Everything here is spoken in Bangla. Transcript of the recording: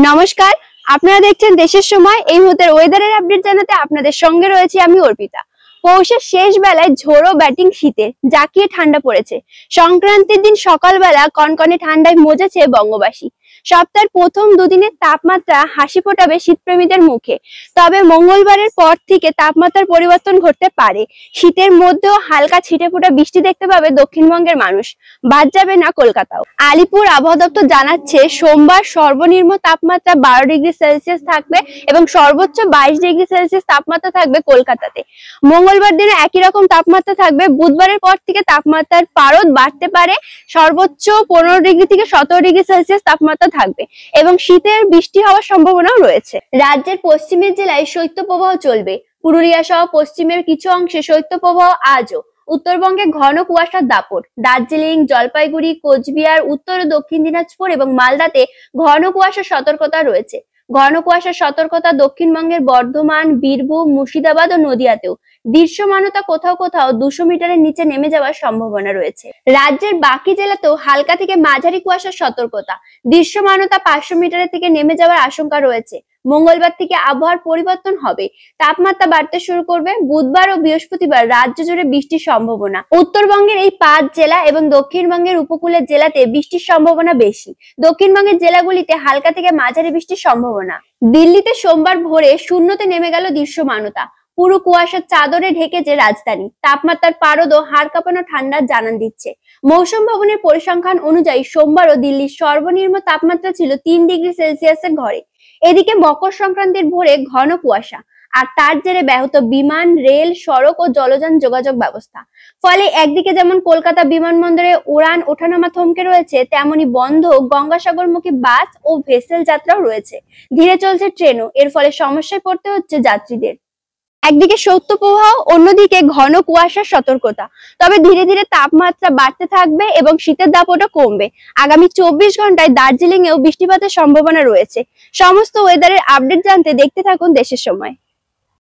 নমস্কার, আপনারা দেখছেন দেশের সময়। এই মুহূর্তের ওয়েদারের আপডেট জানাতে আপনাদের সঙ্গে রয়েছে আমি অর্পিতা। পৌষের শেষ বেলায় ঝোড়ো ব্যাটিং শীতে জাঁকিয়ে ঠান্ডা পড়েছে। সংক্রান্তির দিন সকালবেলা কনকনে ঠান্ডায় মজেছে বঙ্গবাসী। সপ্তাহের প্রথম দুদিনের তাপমাত্রা হাসি ফোটাবে শীতপ্রেমীদের মুখে। তবে মঙ্গলবারের পর থেকে তাপমাত্রার পরিবর্তন ঘটতে পারে। শীতের মধ্যেও হালকা ছিটেফোঁটা বৃষ্টি দেখতে পাবে দক্ষিণবঙ্গের মানুষ, বাদ যাবে না কলকাতাও। আলিপুর আবহাওয়া দপ্তর জানাচ্ছে সোমবার সর্বনিম্ন তাপমাত্রা 12 ডিগ্রি সেলসিয়াস থাকবে এবং সর্বোচ্চ 22 ডিগ্রি সেলসিয়াস তাপমাত্রা থাকবে কলকাতাতে। মঙ্গলবার দিনে একই রকম তাপমাত্রা থাকবে। বুধবারের পর থেকে তাপমাত্রার পারদ বাড়তে পারে, সর্বোচ্চ 15 ডিগ্রি থেকে 17 ডিগ্রি সেলসিয়াস তাপমাত্রা থাকবে এবং শীতের বৃষ্টি হওয়ার সম্ভাবনাও রয়েছে। রাজ্যের পশ্চিমের জেলায় শৈত্যপ্রবাহ চলবে। পুরুলিয়া সহ পশ্চিমের কিছু অংশে শৈত্যপ্রবাহ আজও। উত্তরবঙ্গে ঘন কুয়াশার দাপট। দার্জিলিং, জলপাইগুড়ি, কোচবিহার, উত্তর ও দক্ষিণ দিনাজপুর এবং মালদাতে ঘন কুয়াশার সতর্কতা রয়েছে। ঘন কুয়াশার সতর্কতা দক্ষিণবঙ্গের বর্ধমান, বীরভূম, মুর্শিদাবাদ ও নদিয়াতেও। দৃশ্যমানতা কোথাও কোথাও 200 মিটারের নিচে নেমে যাওয়ার সম্ভাবনা রয়েছে। রাজ্যের বাকি জেলাতেও হালকা থেকে মাঝারি কুয়াশার সতর্কতা। দৃশ্যমানতা 500 মিটারের থেকে নেমে যাওয়ার আশঙ্কা রয়েছে। মঙ্গলবার থেকে আবহাওয়ার পরিবর্তন হবে, তাপমাত্রা বাড়তে শুরু করবে। বুধবার ও বৃহস্পতিবার রাজ্য জুড়ে বৃষ্টির সম্ভাবনা। উত্তরবঙ্গের এই 5 জেলা এবং দক্ষিণবঙ্গের উপকূলের জেলাতে বৃষ্টির সম্ভাবনা বেশি। দক্ষিণবঙ্গের জেলাগুলিতে হালকা থেকে মাঝারি বৃষ্টির সম্ভাবনা। দিল্লিতে সোমবার ভোরে শূন্যতে নেমে গেল দৃশ্যমানতা। পুরো কুয়াশার চাদরে ঢেকেছে রাজধানী। তাপমাত্রার পারদও হাড় কাঁপানো ঠান্ডার জানান দিচ্ছে। মৌসুম ভবনের পরিসংখ্যান অনুযায়ী সোমবারও দিল্লির সর্বনিম্ন তাপমাত্রা ছিল 3 ডিগ্রি সেলসিয়াসের ঘরে। এদিকে মকর সংক্রান্তির ভোরে ঘন কুয়াশা আর তার জেরে ব্যাহত বিমান, রেল, সড়ক ও জলযান যোগাযোগ ব্যবস্থা। ফলে একদিকে যেমন কলকাতা বিমানবন্দরে উড়ান ওঠানামা থমকে রয়েছে, তেমনি বন্ধ গঙ্গাসাগরমুখী বাস ও ভেসেল যাত্রাও রয়েছে। ধীরে চলছে ট্রেনও। এর ফলে সমস্যায় পড়তে হচ্ছে যাত্রীদের। একদিকে শৈত্যপ্রবাহ, অন্যদিকে ঘন কুয়াশার সতর্কতা। তবে ধীরে ধীরে তাপমাত্রা বাড়তে থাকবে এবং শীতের দাপটও কমবে। আগামী 24 ঘন্টায় দার্জিলিং এও বৃষ্টিপাতের সম্ভাবনা রয়েছে। সমস্ত ওয়েদারের আপডেট জানতে দেখতে থাকুন দেশের সময়।